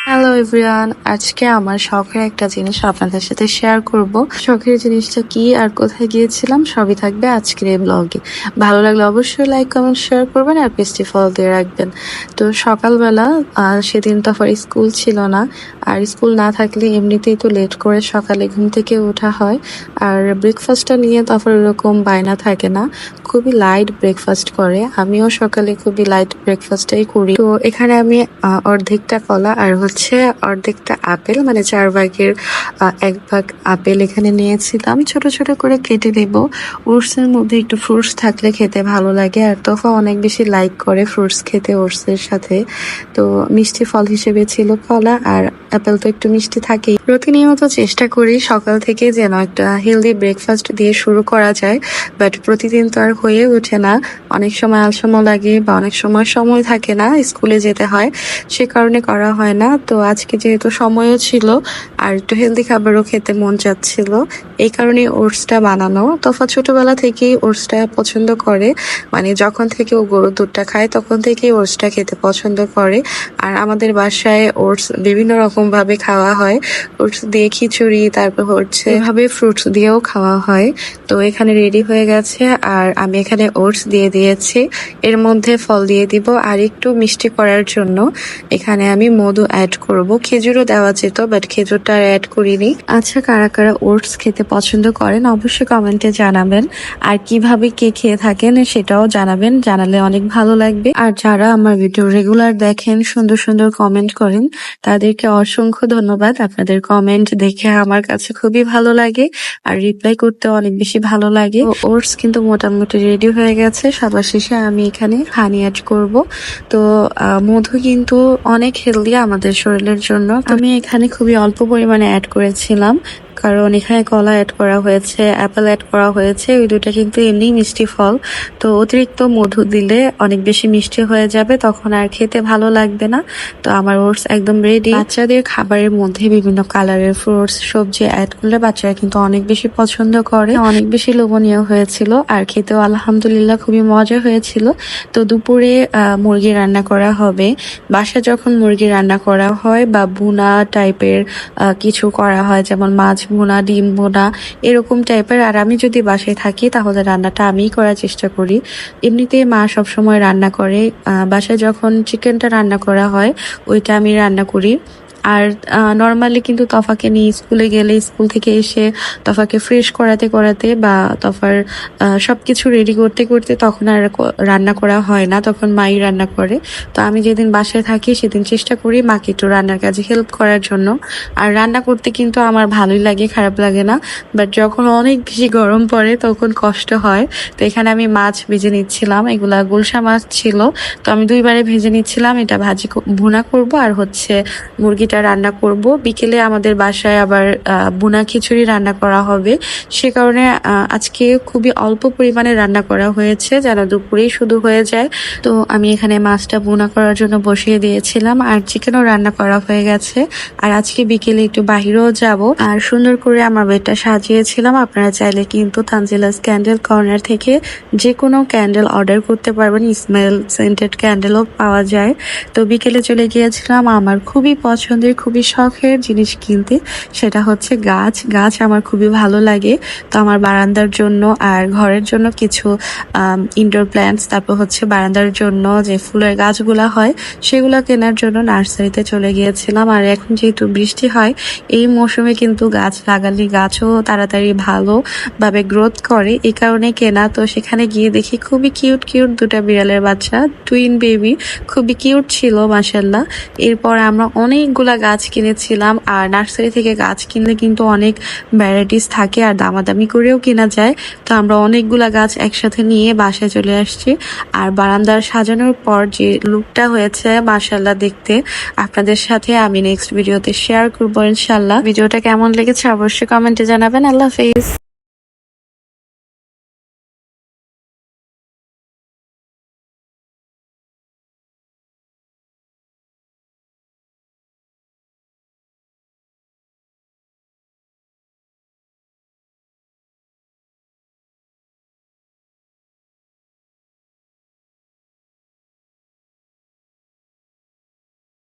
Hello everyone, আজকে আমার শখের একটা জিনিস আপনাদের সাথে শেয়ার করব। শখের জিনিসটা কি আর কোথায় গিয়েছিলাম সবই থাকবে আজকের এই ব্লগে। ভালো লাগলে অবশ্যই লাইক কমেন্ট শেয়ার করবেন আর পেজটি ফলো দিয়ে রাখবেন। তো সকালবেলা সেদিন তো আবার স্কুল ছিল না, আর স্কুল না থাকলে এমনিতেই তো লেট করে সকালে ঘুম থেকে ওঠা হয়, আর ব্রেকফাস্টটা নিয়ে তারপর এরকম বায়না থাকে না, খুবই লাইট ব্রেকফাস্ট করে। আমিও সকালে খুবই লাইট ব্রেকফাস্টটাই করি। তো এখানে আমি অর্ধেকটা কলা আর হচ্ছে অর্ধেকটা আপেল, মানে 4 ভাগের 1 ভাগ আপেল এখানে নিয়েছিলাম। ছোট ছোট করে কেটে দেব। ওটসের মধ্যে একটু ফ্রুটস থাকলে খেতে ভালো লাগে, আর তোফা অনেক বেশি লাইক করে ফ্রুটস খেতে ওটসের সাথে। তো মিষ্টি ফল হিসেবে ছিল কলা, আর আপেল তো একটু মিষ্টি থাকেই। প্রতিনিয়ত চেষ্টা করি সকাল থেকে যেন একটা হেলদি ব্রেকফাস্ট দিয়ে শুরু করা যায়, বাট প্রতিদিন তো আর হয়ে ওঠে না। অনেক সময় আলসেমি লাগে বা অনেক সময় থাকে না, স্কুলে যেতে হয়, সে কারণে করা হয় না। তো আজকে যেহেতু সময়ও ছিল আর একটু হেলদি খাবারও খেতে মন চাচ্ছিল, এই কারণে ওটসটা বানানো। তোফা ছোটবেলা থেকেই ওটসটা পছন্দ করে, মানে যখন থেকে ও গরুর দুধটা খায় তখন থেকেই ওটসটা খেতে পছন্দ করে। আর আমাদের বাসায় ওটস বিভিন্ন রকম ভাবে খাওয়া হয়, ওটস দিয়ে খিচুড়ি, তারপর হচ্ছে এভাবে ফ্রুটস দিয়েও খাওয়া হয়। তো এখানে রেডি হয়ে গেছে, আর আমি এখানে ওটস দিয়ে দিয়েছি, এর মধ্যে ফল দিয়ে দিব, আর একটু মিষ্টি করার জন্য এখানে আমি মধু অ্যাড করব। খেজুরও দেওয়া যেত, বাট খেজুরটা আর অ্যাড করিনি। আচ্ছা, কারা কারা ওটস খেতে পছন্দ করেন অবশ্যই কমেন্টে জানাবেন, আর কিভাবে কে খেয়ে থাকেন সেটাও জানাবেন, জানালে অনেক ভালো লাগবে। আর যারা আমার ভিডিও রেগুলার দেখেন, সুন্দর সুন্দর কমেন্ট করেন, তাদেরকে অসংখ্য ধন্যবাদ। আপনাদের কমেন্ট দেখে আমার কাছে খুবই ভালো লাগে, আর রিপ্লাই করতে অনেক বেশি ভালো লাগে। ওটস কিন্তু মোটামুটি রেডি হয়ে গেছে। সবার শেষে আমি এখানে হানি অ্যাড করব। তো মধু কিন্তু অনেক হেলদি আমাদের শরীরের জন্য। আমি এখানে খুবই অল্প পরিমাণে অ্যাড করেছিলাম, কারণ এখানে কলা অ্যাড করা হয়েছে, অ্যাপেল অ্যাড করা হয়েছে, ওই দুটা কিন্তু এমনি মিষ্টি ফল। তো অতিরিক্ত মধু দিলে অনেক বেশি মিষ্টি হয়ে যাবে, তখন আর খেতে ভালো লাগবে না। তো আমার ওটস একদম রেডি। বাচ্চাদের খাবারের মধ্যে বিভিন্ন কালারের ফ্রুটস সবজি অ্যাড করলে বাচ্চারা কিন্তু অনেক বেশি পছন্দ করে, অনেক বেশি লোভনীয় হয়েছিল, আর খেতেও আলহামদুলিল্লাহ খুবই মজা হয়েছিল। তো দুপুরে মুরগি রান্না করা হবে। বাসায় যখন মুরগি রান্না করা হয় বা ভুনা টাইপের কিছু করা হয়, যেমন মাছ ভুনা, ডিম ভুনা, এরকম টাইপের, আর আমি যদি বাসায় থাকি তাহলে রান্নাটা আমিই করার চেষ্টা করি। এমনিতে মা সবসময় রান্না করে, বাসায় যখন চিকেনটা রান্না করা হয় ওইটা আমি রান্না করি। আর নর্মালি কিন্তু তফাকে নিয়ে স্কুলে গেলে, স্কুল থেকে এসে তফাকে ফ্রেশ করাতে করাতে বা তফার সবকিছু রেডি করতে করতে তখন আর রান্না করা হয় না, তখন মাই রান্না করে। তো আমি যেদিন বাসায় থাকি সেদিন চেষ্টা করি মাকে একটু রান্নার কাজে হেল্প করার জন্য। আর রান্না করতে কিন্তু আমার ভালোই লাগে, খারাপ লাগে না, বাট যখন অনেক বেশি গরম পড়ে তখন কষ্ট হয়। তো এখানে আমি মাছ ভেজে নিচ্ছিলাম, এগুলা গুলশা মাছ ছিল, তো আমি 2 বারে ভেজে নিচ্ছিলাম। এটা ভুনা করব, আর হচ্ছে মুরগিটা রান্না করব। বিকেলে আমাদের বাসায় আবার ভুনা খিচুড়ি রান্না করা হবে, সে কারণে আজকে খুবই অল্প পরিমাণে রান্না করা হয়েছে, যেন দুপুরেই শুধু হয়ে যায়। তো আমি এখানে মাছটা ভুনা করার জন্য বসিয়ে দিয়েছিলাম, আর চিকেনও রান্না করা হয়ে গেছে। আর আজকে বিকেলে একটু বাহিরেও যাব, আর সুন্দর করে আমার বেডটা সাজিয়েছিলাম। আপনারা চাইলে কিন্তু তানজিলাস ক্যান্ডেল কর্নার থেকে যে কোনো ক্যান্ডেল অর্ডার করতে পারবেন, স্মেল সেন্টেড ক্যান্ডেলও পাওয়া যায়। তো বিকেলে চলে গিয়েছিলাম আমার খুবই পছন্দের, খুবই শখের জিনিস কিনতে, সেটা হচ্ছে গাছ আমার খুবই ভালো লাগে। তো আমার বারান্দার জন্য আর ঘরের জন্য কিছু ইনডোর প্ল্যান্টস, তারপর হচ্ছে বারান্দার জন্য যে ফুলের গাছগুলা হয় সেগুলো কেনার জন্য নার্সারিতে চলে গিয়েছিলাম। আর এখন যেহেতু বৃষ্টি হয়, এই মৌসুমে কিন্তু গাছ লাগালে গাছও তাড়াতাড়ি ভালোভাবে গ্রোথ করে, এই কারণে কেনা। তো সেখানে গিয়ে দেখি খুবই কিউট কিউট 2টা বিড়ালের বাচ্চা, টুইন বেবি, খুবই কিউট ছিল মাশাল্লাহ। এরপর আমরা অনেকগুলা গাছ কিনেছিলাম, আর নার্সারি থেকে গাছ কিনলে কিন্তু অনেক ভ্যারাইটিস থাকে আর দামাদামি করেও কেনা যায়। তো আমরা অনেকগুলা গাছ একসাথে নিয়ে বাসায় চলে আসছি, আর বারান্দার সাজানোর পর যে লুকটা হয়েছে মাশাল্লাহ দেখতে, আপনাদের সাথে আমি নেক্সট ভিডিওতে শেয়ার করবো ইনশাল্লাহ। ভিডিওটা কেমন লেগেছে অবশ্যই কমেন্টে জানাবেন। আল্লাহ হাফেজ।